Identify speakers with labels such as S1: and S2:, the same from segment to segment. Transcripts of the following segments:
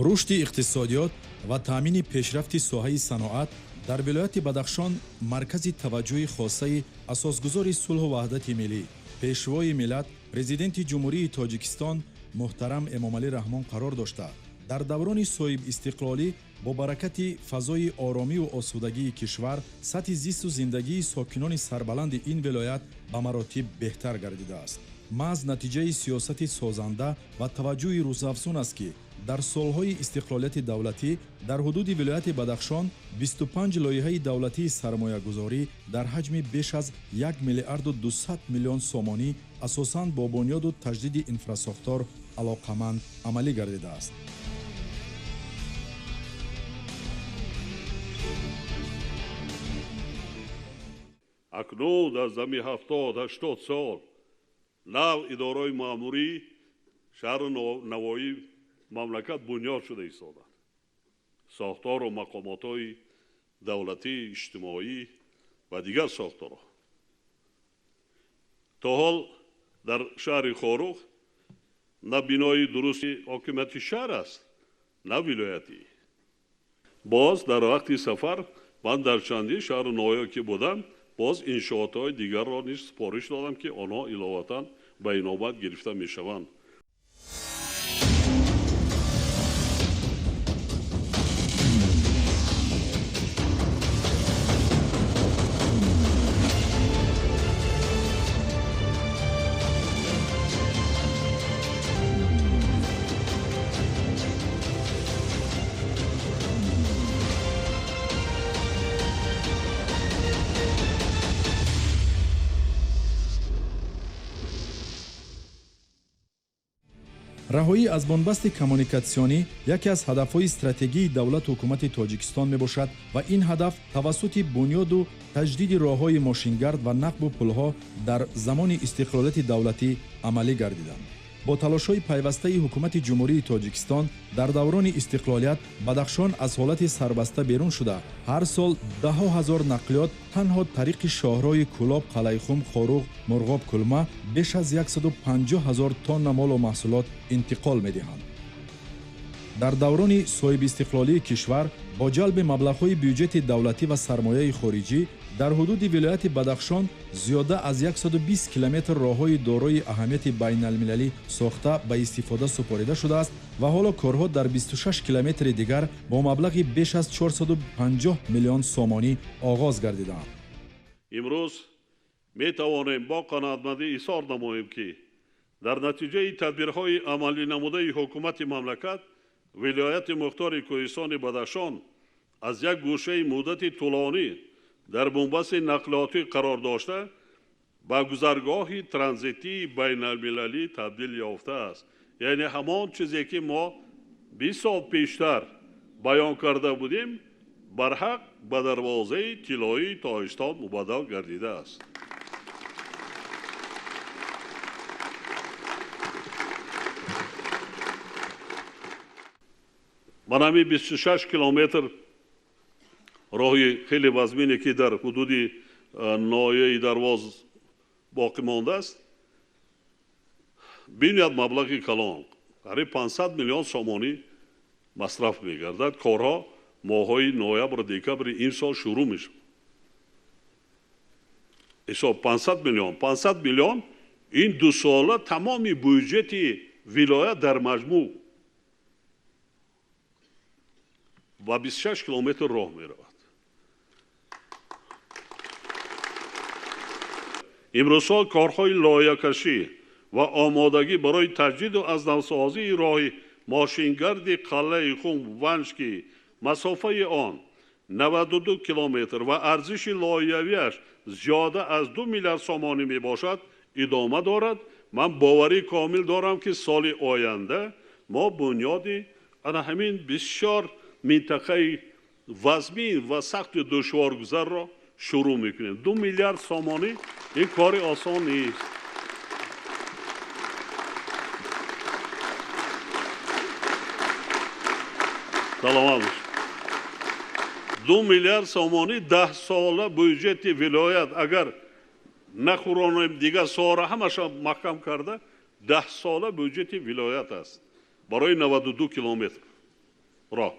S1: рушди иқтисодиёт ва таъмини пешрафти соҳаи саноат дар вилояти Бадахшон маркази таваҷҷӯҳи хосаи асосгузори сулҳу ваҳдати миллӣ, пешвои миллат, президенти ҷумҳурии Тоҷикистон муҳтарам Эмомалӣ Раҳмон қарор дошта, дар даврони соҳиб истиқлолӣ бо баракати фазои оромиву осудагии кишвар сатҳи зисту зиндагии сокинони сарбаланди ин вилоят ба маротиб беҳтар гардидааст. маҳз натиҷаи сиёсати созанда ва таваҷҷӯҳи рӯзафзун аст, ки дар солҳои истиқлолияти давлатӣ дар ҳудуди вилояти Бадахшон 25 лоиҳаи давлатии сармоягузорӣ дар ҳаҷми беш аз 1 миллиарду 200 миллион сомонӣ асосан бо бунёду таҷдиди инфрасохтор алоқаманд амалӣ гардидааст.
S2: акнун дар замми 70-80 сол нав идораи маъмурӣ шаҳру навоии мамлакат бунёд шуда истоданд. сохтору мақомотҳои давлатӣ, иҷтимоӣ ва дигар сохторҳо. то ҳол дар шаҳри Хорух на бинои дурусти ҳокимияти шаҳр аст, на вилоятӣ. боз дар вақти сафар ман дар чандин шаҳру навоиҳо ки будам, боз иншоотҳои дигарро низ супориш додам, ки онҳо иловатан ба инобат гирифта мешаванд.
S1: раҳоӣ аз бонбасти коммуникатсионӣ яке аз ҳадафҳои стратегии давлату ҳукумати Тоҷикистон мебошад ва ин ҳадаф тавассути бунёду таҷдиди роҳҳои мошингард ва нақбу пулҳо дар замони истиқлолияти давлатӣ амалӣ гардиданд. бо талошҳои пайвастаи ҳукумати ҷумҳурии Тоҷикистон дар даврони истиқлолият Бадахшон аз ҳолати сарбаста берун шуда, ҳар сол даҳо ҳазор нақлиёт танҳо тариқи шоҳроҳи Кӯлоб, Қалайхум, Хорух, Мурғоб, Кулма беш аз 150 000 тонна молу маҳсулот интиқол медиҳанд. дар даврони соҳибистиқлолии кишвар бо ҷалби маблағҳои бюҷети давлатӣ ва сармояи хориҷӣ дар ҳудуди вилояти Бадахшон зиёда аз 120 километр роҳҳои дорои аҳамияти байналмилалӣ сохта ба истифода супорида шудааст ва ҳоло корҳо дар 26 километри дигар бо маблағи беш аз 450 миллион сомонӣ оғоз гардидаанд.
S2: имрӯз метавонем бо қаноатмандӣ изҳор намоем, ки дар натиҷаи тадбирҳои амалӣ намудаи ҳукумати мамлакат вилояти мухтори Кӯҳистони Бадахшон аз як гӯшаи муддати тӯлонӣ дар бонбасти нақлиётӣ қарор дошта ба гузаргоҳи транзитии байналмилалӣ табдил ёфтааст. яъне ҳамон чизе ки мо 20 сол пештар баён карда будем, барҳақ ба дарвозаи тиллоии Тоҷикистон мубаддал гардидааст. ман ҳамин 26 километр роҳи хеле вазмине ки дар ҳудуди ноҳияи Дарвоз боқӣ мондааст, бинёяд маблағи калон, қариб 500 миллион сомонӣ масраф мегардад. корҳо моҳҳои ноябр, декабри ин сол шурӯъ мешавад. ҳисоб 500 миллион ин ду сола тамоми бюҷети вилоят дар маҷмӯъ ба 26 километр роҳ меравад. имрӯзҳо корҳои лоиҳакашӣ ва омодагӣ барои таҷдиду азнавсозии роҳи мошингарди Қалаи Хум Ванҷ, ки масофаи он 92 километр ва арзиши лоиҳавиаш зиёда аз 2 миллиард сомонӣ мебошад, идома дорад. ман боварӣ комил дорам, ки соли оянда мо бунёди ана ҳамин бисёр минтақаи вазмин ва сахти душворгузарро шурӯъ мекунем. 2 миллиард сомонӣ ин кори осон нест. саломат бошед. 2 миллиард сомонӣ 10 сола бюджети вилоят агар нахӯронем дигар соҳаро ҳамаша маҳкам карда 10 сола бюджети вилоят аст барои 92 километр. راه.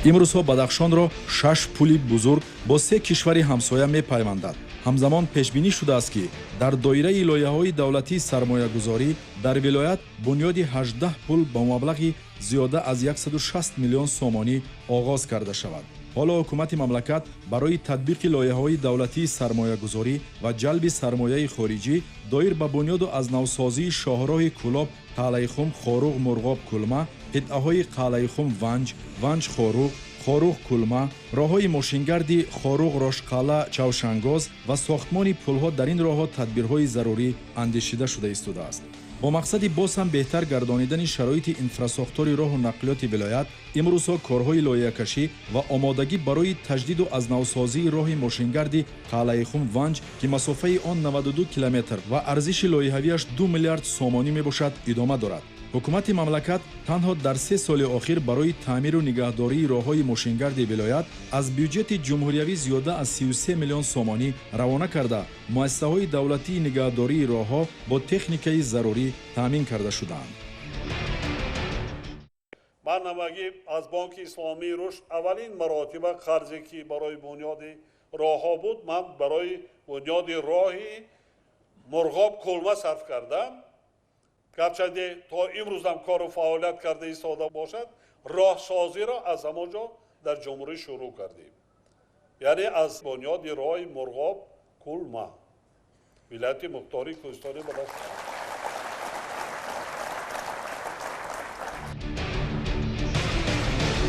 S1: имрӯзҳо бадахшонро 6 пули бузург бо 3 кишвари ҳамсоя мепайвандад. ҳамзамон пешбинӣ шудааст ки дар доираи лоиҳаҳои давлатии сармоягузорӣ дар вилоят бунёди 18 пул ба маблағи зиёда аз 160 миллион сомонӣ оғоз карда шавад. ҳоло ҳукумати мамлакат барои татбиқи лоиҳаҳои давлатии сармоягузорӣ ва ҷалби сармояи хориҷӣ доир ба бунёду аз навсозии шоҳроҳи Кӯлоб, Қалаихум, Хоруғ, Мурғоб, Кулма, қитъаҳои Қалаихум, Ванҷ, Ванҷ, Хоруғ, Хоруғ, Кулма, роҳҳои мошингарди Хоруғ, Рошқала, Чавшангоз ва сохтмони пулҳо дар ин роҳҳо тадбирҳои зарурӣ андешида шуда истодааст. бо мақсади боз ҳам беҳтар гардонидани шароити инфрасохтори роҳу нақлиёти вилоят, имрӯзҳо корҳои лоиҳакашӣ ва омодагӣ барои таҷдиду азнавсозии роҳи мошингарди Қалаихум Ванҷ, ки масофаи он 92 километр ва арзиши лоиҳавиаш 2 миллиард сомонӣ мебошад, идома дорад. ҳукумати мамлакат танҳо дар 3 соли охир барои таъмиру нигаҳдории роҳҳои мошингарди вилоят аз бюҷети ҷумҳуриявӣ зиёда аз 33 миллион сомонӣ равона карда, муассисаҳои давлатии нигаҳдории роҳҳо бо техникаи зарурӣ таъмин карда шудаанд.
S2: барномагӣ аз Бонки Исломии Рушд аввалин маротиба қарзе ки барои бунёди роҳҳо буд, ман барои бунёди роҳи Мурғоб Кулма сарф кардам. гарчанде то имрӯз ҳам кору фаъолият карда истода бошад, роҳсозиро аз ҳамон ҷо дар ҷумҳурӣ шурӯъ кардем. яъне аз бунёди роҳи Мурғоб Кулма, вилояти Мухтори Кӯҳистони Бадаст.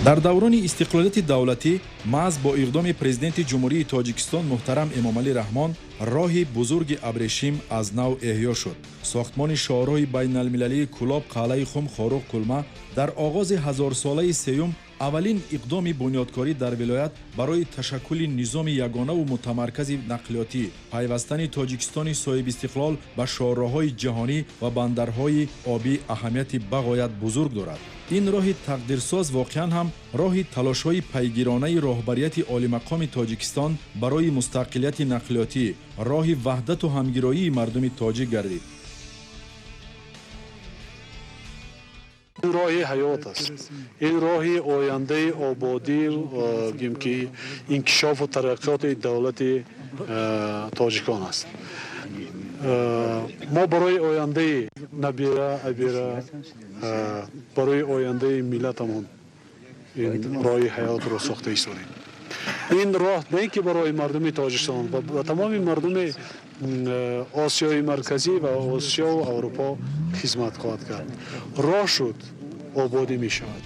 S1: дар даврони истиқлолияти давлатӣ маҳз бо иқдоми президенти ҷумҳурии Тоҷикистон муҳтарам Эмомалӣ Раҳмон роҳи бузурги Абрешим аз нав эҳё шуд. сохтмони шоҳроҳи байналмилалии Кӯлоб, Қалаихум, Хоруғ, Кулма дар оғози ҳазорсолаи сеюм аввалин иқдоми бунёдкорӣ дар вилоят барои ташаккули низоми ягонаву мутамаркази нақлиётӣ, пайвастани Тоҷикистони соҳибистиқлол ба шоҳроҳҳои ҷаҳонӣ ва бандарҳои обӣ аҳамияти бағоят бузург дорад. ин роҳи тақдирсоз воқеан ҳам роҳи талошҳои пайгиронаи роҳбарияти олимақоми Тоҷикистон барои мустақилияти нақлиётӣ, роҳи ваҳдату ҳамгироии мардуми тоҷик гардид.
S3: این راهی حیات است. این راهی آینده آبادی که انکشاف و ترقیات دولت تاجیکان است. ما برای آینده نبیره ابیره برای آینده ملتمون این راهی حیات را ساخته ایستادیم. این راه نه اینکه برای مردم تاجیکستان و تمام مردم آسیای مرکزی و آسیا و اروپا خدمت خواهد کرد. راه شد آبادی می شود.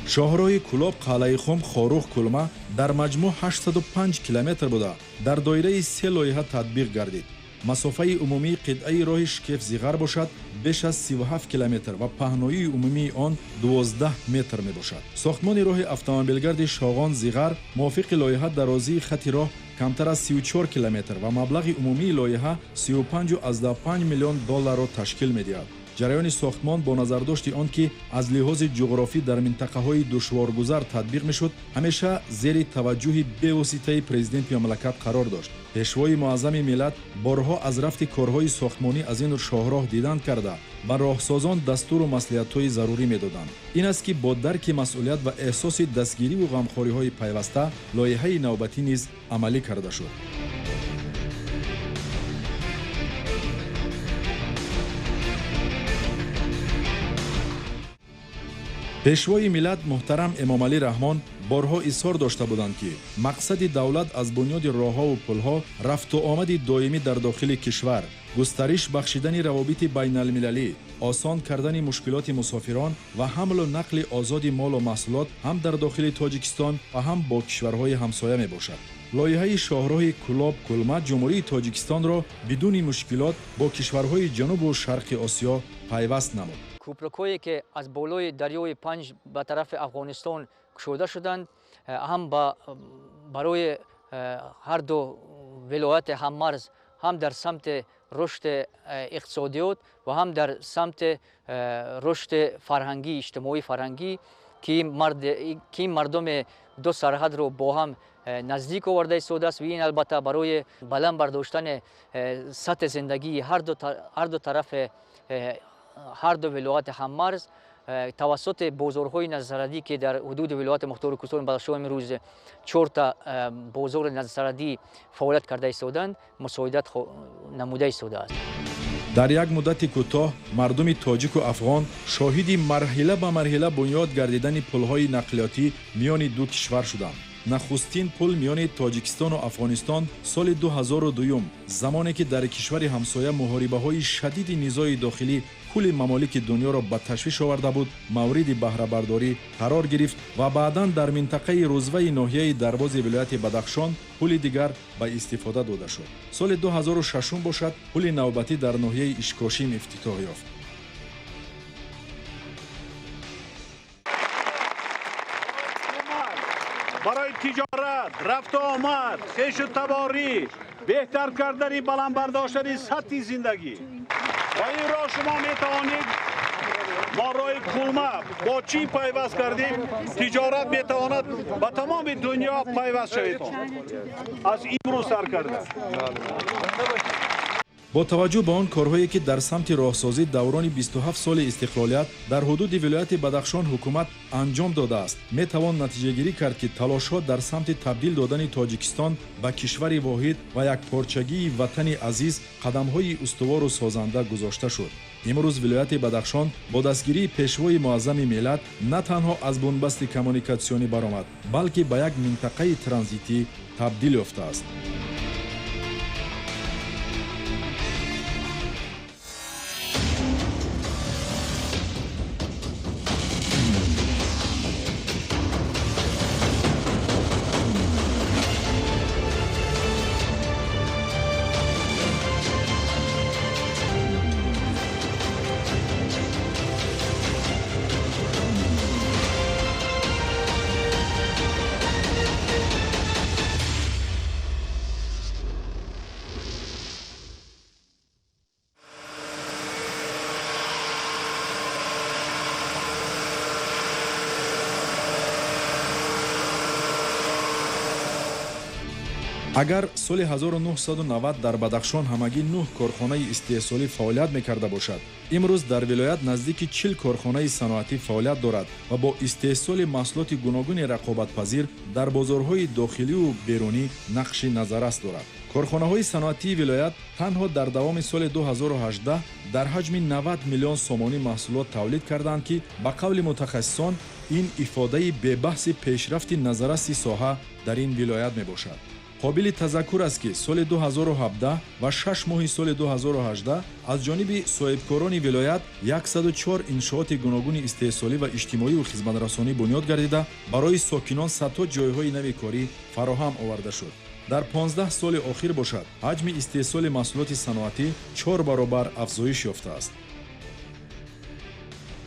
S1: شاهراه کولاب، Қалаихум, Хоруғ, Кулма дар маҷмӯъ 805 километр буда дар доираи 3 лоиҳа татбиқ гардид. масофаи умумии қитъаи роҳи Шкеф-Зиғар бошад беш аз 37 километр ва паҳноии умумии он 12 метр мебошад. сохтмони роҳи автомобилгарди Шоғон-Зиғар мувофиқи лоиҳа дарозии хатти роҳ камтар аз 34 километр ва маблағи умумии лоиҳа 35.5 миллион долларро ташкил медиҳад. ҷараёни сохтмон бо назардошти он ки аз лиҳози ҷуғрофӣ дар минтақаҳои душворгузар татбиқ мешуд, ҳамеша зери таваҷҷӯҳи бевоситаи президенти мамлакат қарор дошт. пешвои муаззами миллат борҳо аз рафти корҳои сохтмонӣ аз ин шоҳроҳ дидан карда ба роҳсозон дастуру маслиҳатҳои зарурӣ медоданд. ин аст ки бо дарки масъулият ва эҳсоси дастгириву ғамхориҳои пайваста лоиҳаи навбатӣ низ амалӣ карда шуд. пешвои миллат муҳтарам Эмомалӣ Раҳмон борҳо изҳор дошта буданд ки мақсади давлат аз бунёди роҳҳову пулҳо рафту омади доимӣ дар дохили кишвар, густариш бахшидани равобити байналмилалӣ, осон кардани мушкилоти мусофирон ва ҳамлу нақли озоди молу маҳсулот ҳам дар дохили Тоҷикистон ва ҳам бо кишварҳои ҳамсоя мебошад. лоиҳаи шоҳроҳи Кӯлоб Кулма ҷумҳурии Тоҷикистонро бидуни мушкилот бо кишварҳои ҷанубу шарқи Осиё пайваст намуд.
S4: کوپرک‌هایی که از بالای دریای پنج به طرف افغانستان کشوده شدند هم برای هر دو ولایت هممرز هم در سمت رشد اقتصادیات و هم در سمت رشد فرهنگی اجتماعی فرهنگی که مردم دو سرحد رو با هم نزدیک آورده ایستاده است و این البته برای بلند برداشتن سطح زندگی هر دو طرف هر دو ولایت هممرز توسط بازارهای نظرسنجی که در حدود ولایت مختار کوهستان بدخشان امروز 4 تا بازار نظرسنجی فعالیت کرده ایستادند، مساعدت نموده ایستاده است.
S1: در یک مدت کوتاه مردم تاجیک و افغان شاهد مرحله به مرحله بنیاد گردیدن پل‌های نقلیاتی میان دو کشور شدند. نخستین پل میان تاجیکستان و افغانستان سال 2002 زمانی که در کشور همسایه محاربه‌های شدید نیزای داخلی کل ممالک دنیا را به تشویش آورده بود، مورد بهره برداری قرار گرفت و بعداً در منطقه روزوه ناحیه درواز ولایت بدخشان پل دیگر به استفاده داده شد. سال 2006 باشد پل نوبتی در ناحیه اشکاشیم افتتاح یافت.
S5: برای تجارت، رفت و آمد، خویش و تباری، بهتر کردن بلند برداشتن سطح زندگی و این را شما میتوانید ما روی کلمه با چین پیوست کردیم. تجارت میتواند به تمام دنیا پیوست شوید. از امروز سر کرده.
S1: با توجه به آن کارهایی که در سمت راهسازی دوران 27 سال استقلالیت در حدود ولایت بدخشان حکومت انجام داده است، می توان نتیجه گیری کرد که تلاش‌ها در سمت تبدیل دادن تاجیکستان به کشور واحد و یک پارچگی وطن عزیز قدم‌های استوار و سازنده گذاشته شد. امروز ولایت بدخشان با دستگیری پیشوای معظم ملت نه تنها از بنبست کمونیکاسیونی برآمد، بلکه به یک منطقه ترانزیتی تبدیل یافته است. اگر سال 1990 در بدخشان همگی 9 کارخانه استحصالی فعالیت می‌کرده باشد، امروز در ولایت نزدیک 40 کارخانه صنعتی فعالیت دارد و با استحصال محصولات گوناگون رقابت‌پذیر در بازارهای داخلی و بیرونی نقش نظررس دارد. کارخانه‌های صنعتی ولایت تنها در دوام سال 2018 در حجم 90 میلیون سومانی محصولات تولید کردند که به قول متخصصان این افاده به‌بحث پیشرفت نظررسی ساحه در این ولایت میباشد. قابل تذکر است که سال 2017 و 6 ماه سال 2018 از جانب صاحبکاران ولایت 104 انشاءات گوناگون استحصالی و اجتماعی و خدمت‌رسانی بنیاد گردیده برای ساکنان صدها جایهای نوی کاری فراهم آورده شد. در 15 سال اخیر باشد حجم استحصال محصولات صنعتی 4 برابر افزایش یافته است.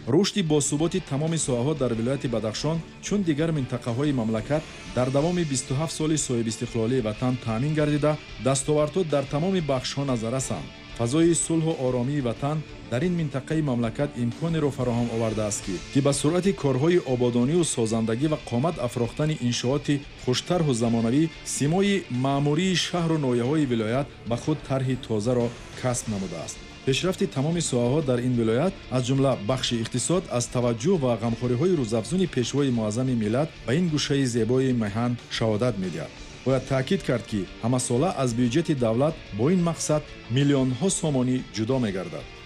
S1: رشد باثبات تمام ساحه‌ها در ولایت بدخشان چون دیگر منطقه‌های مملکت در دوام 27 سال صاحب استقلالی وطن تامین گردیده، دستاوردها در تمام بخش‌ها نظررسند. فضای صلح و آرامی وطن در این منطقه مملکت امکان را فراهم آورده است که به سرعت کارهای آبادانی و سازندگی و قامت افراختن انشاءات خوش‌طرح و زمانوی سیمای معماری شهر و ناحیه‌های ولایت به خود طرح تازه را کسب نموده است. پیشرفت تمام ساحه‌ها در این ولایت از جمله بخش اقتصاد از توجه و غمخوری‌های روزافزون پیشوای معظم ملت به این گوشه زیبای میهن شهادت می‌دهد. باید تاکید کرد که همه ساله از بودجه دولت با این مقصد میلیون‌ها سومانی جدا می‌گردد.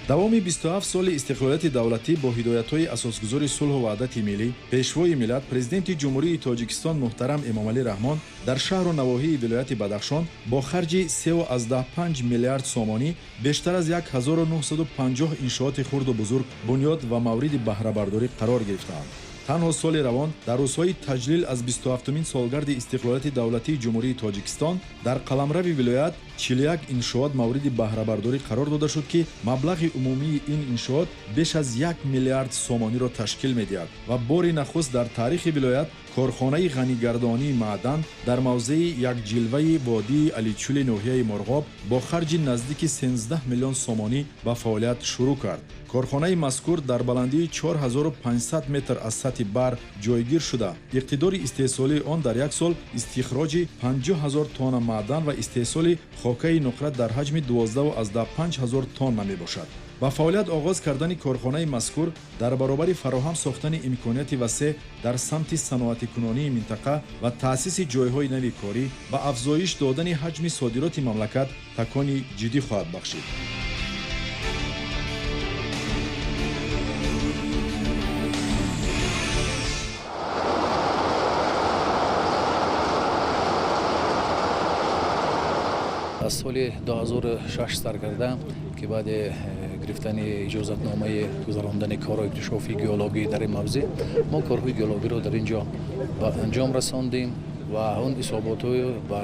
S1: دوام 27 سال استقلالیت دولتی با هدایت‌های اساسگذار صلح و وحدت ملی، پیشوای ملت پرزیدنت جمهوری تاجیکستان محترم امامعلی رحمان در شهر و نواحی ولایت بدخشان با خرج 3.5 میلیارد سومانی بیشتر از 1950 انشاءات خرد و بزرگ بنیاد و مورد بهره برداری قرار گرفتند. تنها سال روان در روزهای تجلیل از 27مین سالگرد استقلالیت دولتی جمهوری تاجیکستان در قلمرو ولایت 41 انشاءات مورد بهره برداری قرار داده شد که مبلغ عمومی این انشاءات بیش از 1 میلیارد سومانی را تشکیل می‌دهد و بار نخست در تاریخ ولایت کارخانه غنیگردانی معدن در موضع یک جلوه وادی علیچول ناحیه مرغاب با خرج نزدیک 13 میلیون سومانی به فعالیت شروع کرد. کارخانه مذکور در بلندی 4500 متر از سطح بر جایگیر شده. اقتدار استحصالی آن در یک سال استخراج 50,000 تن معدن و استحصال خاکه نقره در حجم 12,500 تن می باشد. با فعالیت آغاز کردن کارخانه مذکور در برابر فراهم ساختن امکانات وسیع در سمت صنعت کنونی منطقه و تأسیس جایهای نوی کاری و افزایش دادن حجم صادرات مملکت تکانی جدی خواهد بخشید.
S6: از سال 2006 سرگردم که بعد گرفتن اجازتنامه گذراندن کار اکتشافی گیولوژی در این موضع ما کارهای گیولوژی را در اینجا به انجام رساندیم و اون اصابات رو به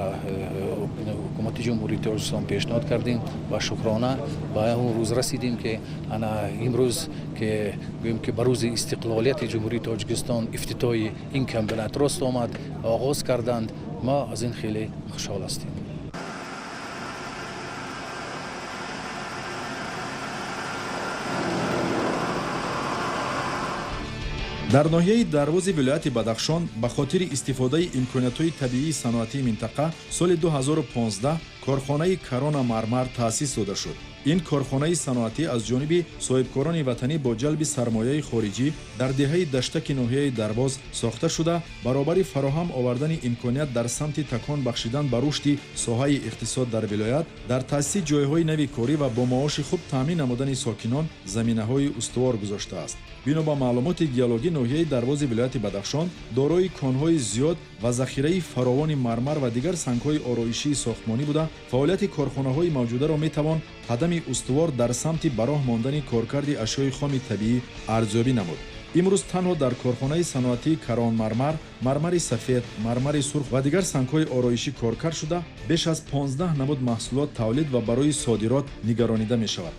S6: حکومت جمهوری تاجیکستان پیشنهاد کردیم و شکرانه به اون روز رسیدیم که انا امروز که گوییم که به روز استقلالیت جمهوری تاجیکستان افتتاح این کمپینات راست آمد آغاز کردند. ما از این خیلی خوشحال هستیم.
S1: در ناحیه دروازه ولایت بدخشان به خاطر استفاده امکانات‌های طبیعی صنعتی منطقه سال 2015 کارخانه کران مرمر تأسیس داده شد. این کارخانه صنعتی از جانب صاحبکاران وطنی با جلب سرمایه خارجی در دهه دشتک ناحیه درواز ساخته شده برابر فراهم آوردن امکانات در سمت تکان بخشیدن به رشد ساحه اقتصاد در ولایت در تأسیس جایهای نوی کاری و با معاش خوب تامین نمودن ساکنان زمینه‌های استوار گذاشته است. بنا به معلومات گیولوژی ناحیه درواز ولایت بدخشان دارای کانهای زیاد و ذخیره فراوان مرمر و دیگر سنگ‌های آرایشی ساختمانی بوده فعالیت کارخانه‌های موجوده را می‌توان قدم استوار در سمت براه ماندن کارکرد اشیاء خام طبیعی ارزیابی نمود. امروز تنها در کارخانه صنعتی کران مرمر، مرمر سفید، مرمر سرخ و دیگر سنگ‌های آرایشی کارکرد شده بیش از 15 نمود محصولات تولید و برای صادرات نگرانیده می‌شود.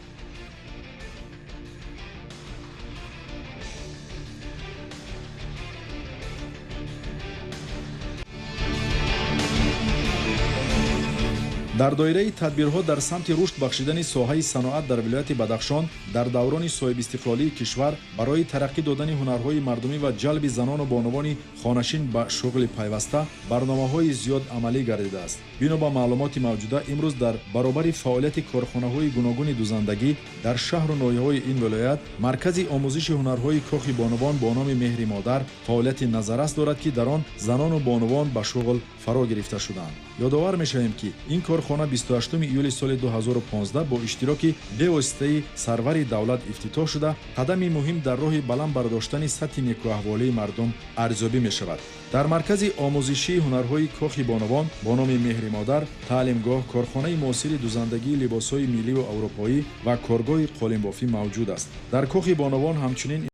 S1: در دایره تدبیرها در سمت رشد بخشیدن ساحه صنعت در ولایت بدخشان در دوران صاحب استقلالی کشور برای ترقی دادن هنرهای مردمی و جلب زنان و بانوان خانشین به شغل پیوسته برنامه‌های زیاد عملی گردیده است. بنا به معلومات موجوده امروز در برابر فعالیت کارخانه‌های گوناگون دوزندگی در شهر و ناحیه‌های این ولایت مرکز آموزش هنرهای کاخ بانوان با نام مهر مادر فعالیت نظررس دارد که در آن زنان و بانوان به شغل فرا گرفته شدند. یادآور می‌شویم که این کارخانه 28 ایول سال 2015 با اشتراک به‌واسطه سرور دولت افتتاح شده قدمی مهم در راه بلند برداشتن سطح نیکوحوالی مردم ارزیابی می‌شود. در مرکز آموزشی هنرهای کاخ بانوان با نام مهر مادر تعلیمگاه، کارخانه معاصر دوزندگی لباس‌های ملی و اروپایی و کارگاه قالین‌بافی موجود است. در کاخ بانوان همچنین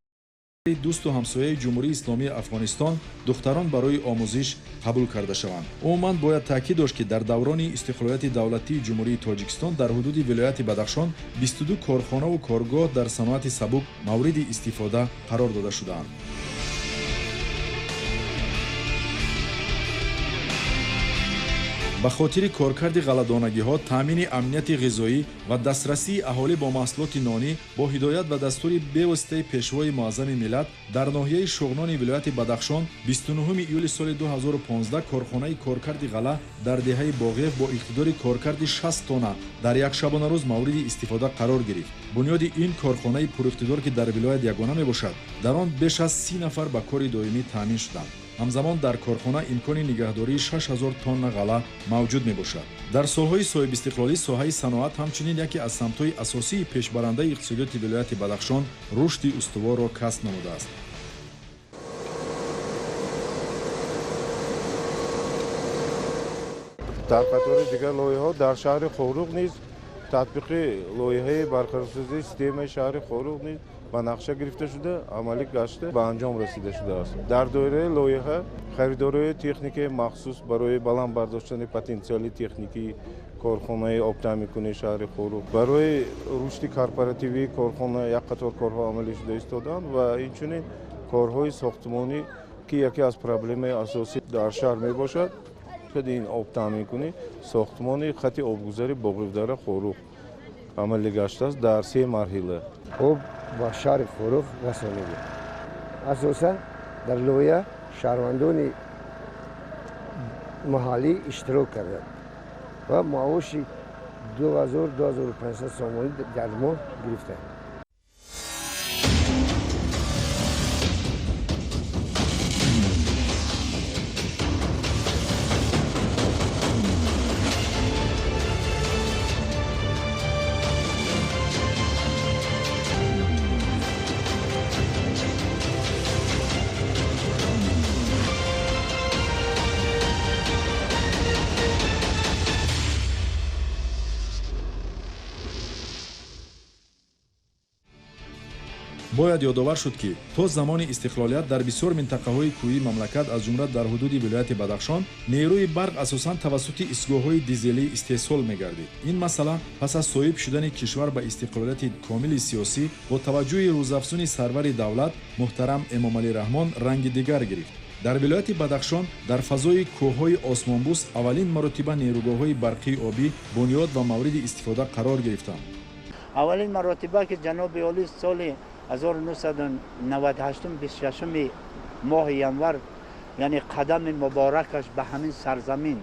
S1: دوست و همسایه جمهوری اسلامی افغانستان دختران برای آموزش قبول کرده شوند. عموماً باید تاکید داشت که در دوران استقلالیت دولتی جمهوری تاجیکستان در حدود ولایت بدخشان 22 کارخانه و کارگاه در صنعت سبک مورد استفاده قرار داده شدند. به خاطر کارکرد غله‌دانگی‌ها، تامین امنیت غذایی و دسترسی اهالی با محصولات نانی با هدایت و دستور به‌واسطه پیشوای معظم ملت در ناحیه شغنان ولایت بدخشان 29 ایول سال 2015 کارخانه کارکرد غله در دهه باقیف با اقتدار کارکرد 60 تن در یک شبانه روز مورد استفاده قرار گرفت. بنیاد این کارخانه پراقتدار که در ولایت یگانه میباشد در آن بیش از 30 نفر به کار دائمی تامین شدند. همزمان در کارخانه امکان نگهداری 6000 تن غله موجود میباشد. در سالهای صاحب استقلالی ساحه صنعت همچنین یکی از سمت‌های اساسی پیشبرنده اقتصادیات ولایت بدخشان رشد استوار را کسب نموده است.
S7: در قطار دیگر لایحه‌ها در شهر خوروغ نیز تطبیق لایحه برقرارسازی سیستم شهر خوروغ نیز با نقشه گرفته شده عملی گشته به انجام رسیده شده است. در دوره لایحه خریداری تکنیک مخصوص برای بلند برداشتن پتانسیل تکنیکی کارخانه آبتامیکنی شهر خوروغ برای رشد کارپوراتیوی کارخانه یک قطار کارها عملی شده ایستادند و اینچنین کارهای ساختمانی که یکی از پروبلم‌های اساسی در شهر میباشد که این آب تامین کنی ساختمان خط آبگذاری باقی‌دار خوروغ عملی گشته است در 3 مرحله.
S8: آب با شهر خوروغ رسانیده. اساساً در لویا شهروندان محلی اشتراک کردند و معاش 2500 سومانی در ماه گرفتند.
S1: бояд ёдовар шуд ки то замони истиқлолият дар бисёр минтақаҳои кӯҳии мамлакат аз ҷумла дар ҳудуди вилояти Бадахшон нерӯи барқ асосан тавассути истгоҳҳои дизелӣ истеҳсол мегардид. Ин масъала пас аз соҳиб шудани кишвар ба истиқлолияти комили сиёсӣ бо таваҷҷӯҳи рӯзафзуни сарвари давлат муҳтарам Эмомалӣ Раҳмон ранги дигар гирифт. дар вилояти Бадахшон дар фазои кӯҳҳои осмонбӯс аввалин маротиба нерӯгоҳҳои барқии обӣ бунёд ва мавриди истифода қарор гирифтанд.
S9: аввалин маротиба ки ҷаноби олӣ соли 1998 моҳи январ яъне қадами муборакаш ба ҳамин сарзамин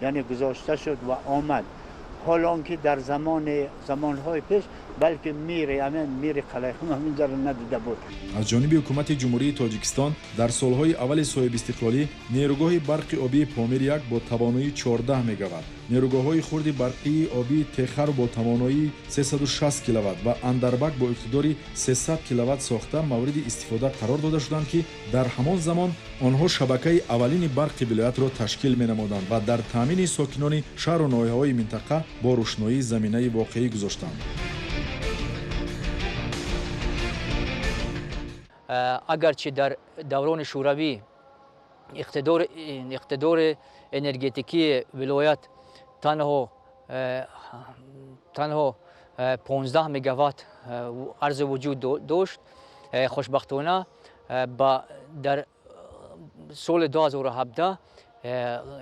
S9: яъне гузошта шуд ва омад. ҳолон ки дар замонҳои пеш балки мири қалайхун ҳаминҷаро надида буд.
S1: аз ҷониби ҳукумати ҷумҳурии Тоҷикистон дар солҳои аввали соҳибистиқлолӣ нерӯгоҳи барқи обии Помир-1 бо тавоноии 14 мегаватт, нерӯгоҳҳои хурди барқии обии Техар бо тавоноии 360 киловатт ва Андарбак бо иқтидори 300 киловатт сохта мавриди истифода қарор дода шуданд ки дар ҳамон замон онҳо шабакаи аввалини барқи вилоятро ташкил менамуданд ва дар таъмини сокинони шаҳру ноҳияҳои минтақа бо рӯшноии заминаи воқеӣ гузоштанд.
S4: агарчи дар даврони шӯравӣ иқтидори энергетикии вилоят танҳо 15 мегаватт арзи вуҷуд дошт, хушбахтона дар соли 2017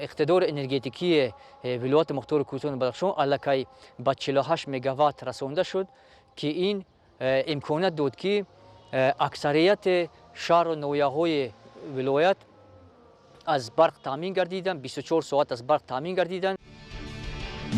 S4: иқтидори энергетикии вилояти мухтори Кӯҳистони Бадахшон аллакай ба 48 мегаватт расонда шуд ки ин имконат дод ки аксарияти шаҳру ноҳияҳои вилоят аз барқ таъмин гардиданд, 24 соат аз барқ таъмин гардиданд.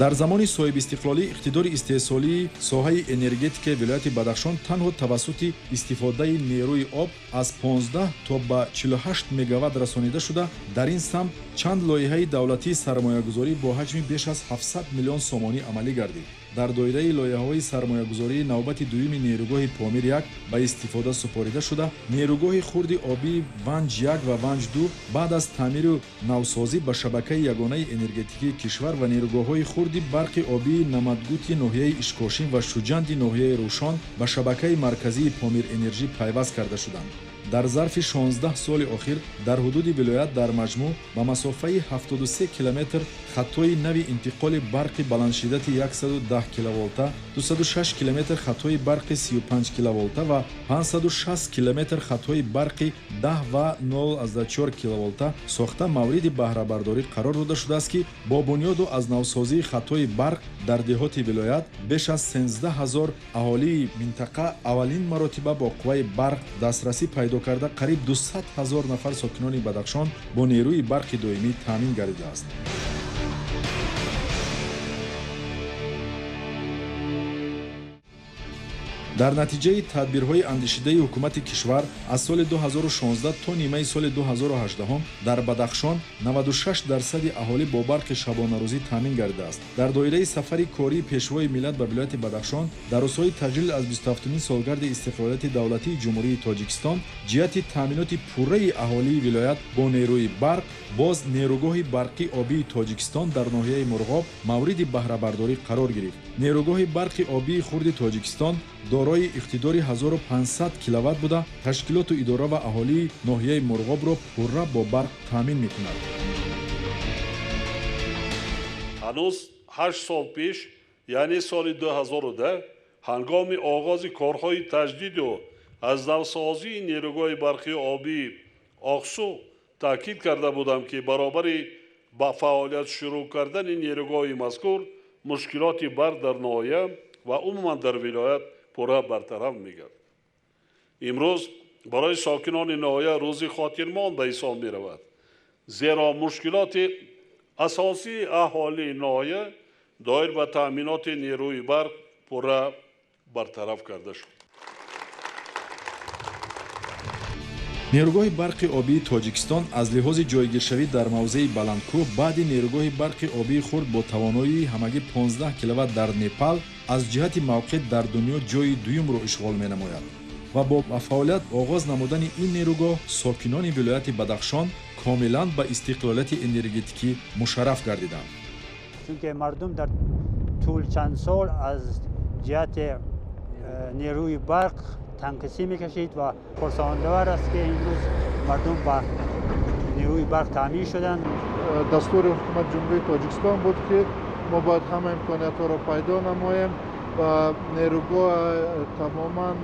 S1: дар замони соҳибистиқлолӣ иқтидори истеҳсолии соҳаи энергетикаи вилояти Бадахшон танҳо тавассути истифодаи нерӯи об аз 15 то ба 48 мегаватт расонида шуда, дар ин самт чанд лоиҳаи давлатии сармоягузорӣ бо ҳаҷми беш аз 700 миллион сомонӣ амалӣ гардид. дар доираи лоиҳаҳои сармоягузории навбати дуюми нерӯгоҳи Помир-1 ба истифода супорида шуда, нерӯгоҳи хурди обии Ванҷ-1 ва Ванҷ-2 баъд аз таъмиру навсозӣ ба шабакаи ягонаи энергетикии кишвар ва нерӯгоҳҳои хурди барқи обии Намадгути ноҳияи Ишкошин ва Шуҷанди ноҳияи Рӯшон ба шабакаи марказии Помир Энержӣ пайваст карда шуданд. дар зарфи 16 соли охир дар ҳудуди вилоят дар маҷмӯъ ба масофаи 73 километр хаттои нави интиқоли барқи баландшиддати 110 киловолта, 206 километр хаттои барқи 35 киловолта ва 560 километр хаттои барқи 10 ва 0,4 киловолта сохта мавриди баҳрабардорӣ қарор дода шудааст ки бо бунёду аз навсозии хаттои барқ дар деҳоти вилоят беш аз 13 000 аҳолии минтақа аввалин маротиба бо қувваи барқ дастрасӣ пайдо карда қариб 200 000 нафар сокинони Бадахшон бо нерӯи барқи доимӣ таъмин гардидааст. дар натиҷаи тадбирҳои андешидаи ҳукумати кишвар аз соли 2016 то нимаи соли 2018 дар Бадахшон 96% аҳолӣ бо барқи шабонарӯзӣ таъмин гардидааст. дар доираи сафари кории пешвои миллат ба вилояти Бадахшон дар рӯзҳои таҷлил аз 27 солгарди истиқлолияти давлатии ҷумҳурии Тоҷикистон ҷиҳати таъминоти пурраи аҳолии вилоят бо нерӯи барқ боз нерӯгоҳи барқи обии Тоҷикистон дар ноҳияи Мурғоб мавриди баҳрабардорӣ қарор гирифт. нерӯгоҳи барқи обии хурди Тоҷикистон дорои иқтидори 1500 киловатт буда, ташкилоту идора ва аҳолии ноҳияи Мурғобро пурра бо барқ таъмин мекунад.
S2: ҳанӯз 8 сол пеш, яъне соли 2010, ҳангоми оғози корҳои таҷдиду аз навсозии нерӯгоҳи барқи обии آقسو تاکید کرده بودم که برابری با فعالیت شروع کردن نیروگاه مذکور مشکلات برق در ناحیه و عموما در ولایت پورا برطرف می‌گردد. امروز برای ساکنان ناحیه روزی خاطرماند به حساب می‌رود، زیرا مشکلات اساسی اهالی ناحیه دایر به تأمینات نیروی برق پورا برطرف کرده شد.
S1: نیروگاه برق آبی تاجیکستان از لحاظ جایگیرشوی در موضع بلندکوه بعد نیروگاه برق آبی خرد با توانایی همگی 15 کیلووات در نپال از جهت موقع در دنیا جای دوم را اشغال می نماید و با فعالیت آغاز نمودن این نیروگاه ساکنان ولایت بدخشان کاملا به استقلالیت انرژتیکی مشرف گردیدند.
S9: چون که مردم در طول چند سال از جهت نیروی برق تنقیصی میکشید و پرسان‌دار است که امروز مردم با نیروی برق تامین شدند.
S10: دستور حکومت جمهوری تاجیکستان بود که ما باید همه امکانات را پیدا نماییم و نیروگاه تماما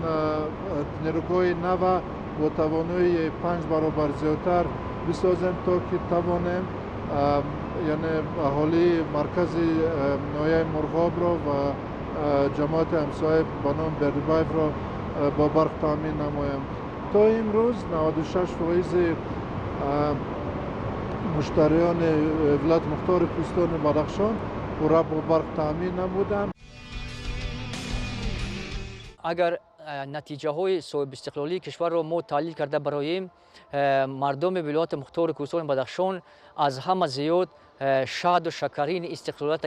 S10: نیروگاه نو با توانایی 5 برابر زیادتر بسازیم تا که توانیم یعنی اهالی مرکز ناحیه مرغاب را و جماعت همسایه به نام بردبایف را با برق تامین نمایم. تا امروز 96% مشتریان ولایت مختار کوهستان بدخشان پورا با برق تامین نمودند.
S4: اگر نتیجه های صاحب استقلالی کشور را ما تحلیل کرده براییم، مردم ولایت مختار کوهستان بدخشان از همه زیاد شاد و شکرین استقلالیت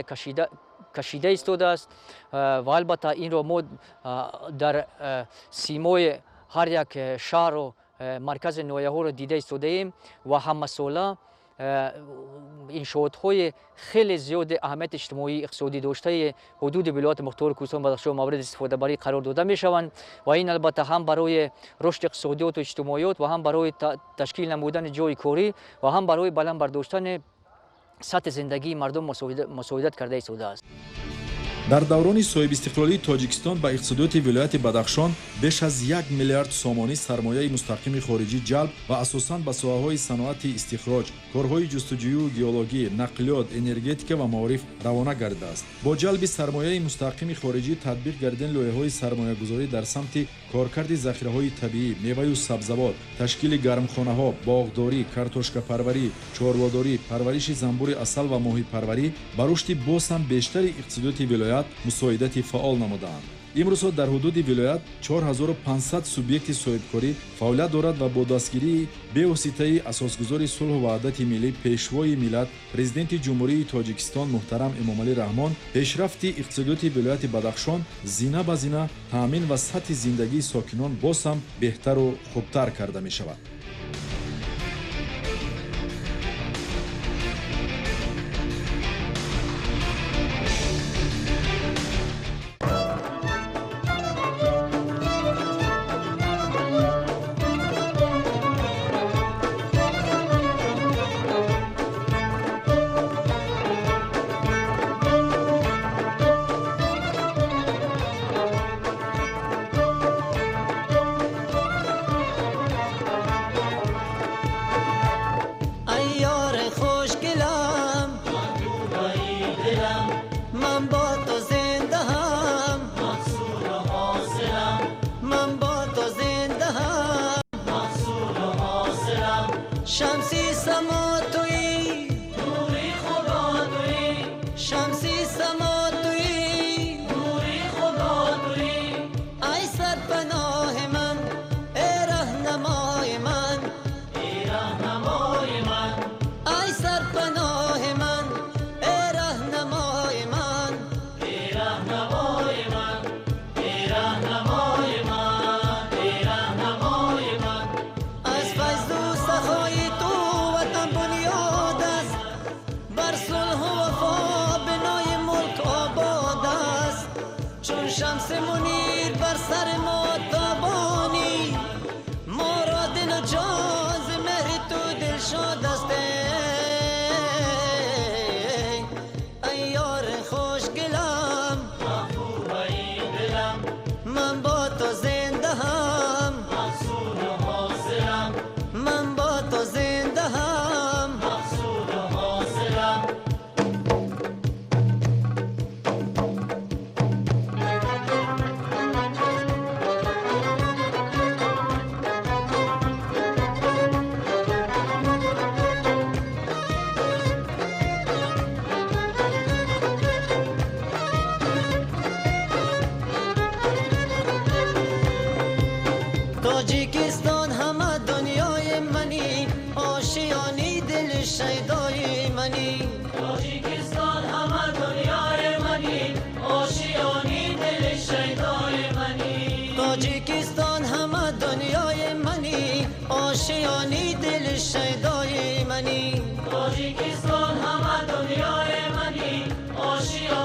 S4: کشیده ایستاده است و البته این را ما در سیمای هر یک شهر و مرکز ناحیه ها را دیده ایستاده ایم و همه ساله انشاءات‌های خیلی زیاد اهمیت اجتماعی اقتصادی داشته حدود ولایت مختار کوهستان بدخشان مورد استفاده بری قرار داده می‌شوند و این البته هم برای رشد اقتصادیات و اجتماعیات و هم برای تشکیل نمودن جای کاری و هم برای بلند برداشتن سطح زندگی مردم مساعدت کرده ایستاده است.
S1: در دوران صاحب استقلالی تاجیکستان به اقتصادیات ولایت بدخشان بیش از 1 میلیارد سامانی سرمایه مستقیم خارجی جلب و اساساً به ساحه‌های صنعت استخراج، کارهای جستجوی و گیولوژی، نقلیات، انرژتیک و معارف روانه گردیده است. با جلب سرمایه مستقیم خارجی تطبیق گردیدن لایحه‌های سرمایه‌گذاری در سمت کارکرد ذخیره‌های طبیعی، میوه و سبزیجات، تشکیل گرمخانه‌ها، باغداری، کارتوشکا پروری، چارواداری، پرورش زنبور عسل و ماهی پروری به رشد باز هم بیشتر اقتصادیات ولایت مساعدت فعال نمودند. امروز در حدود ولایت 4500 سوبیکت صاحبکاری فعالیت دارد و با دستگیری به واسطه اساسگذار صلح و وحدت ملی پیشوای ملت پرزیدنت جمهوری تاجیکستان محترم امامعلی رحمان پیشرفت اقتصادیات ولایت بدخشان زینه به زینه تامین و سطح زندگی ساکنان باز هم بهتر و خوبتر کرده می شود.
S11: منی تاجیکستان همه دنیای منی آشیانی دل شیدای منی تاجیکستان همه دنیای منی آشیانی دل شیدای منی تاجیکستان همه دنیای منی آشیانی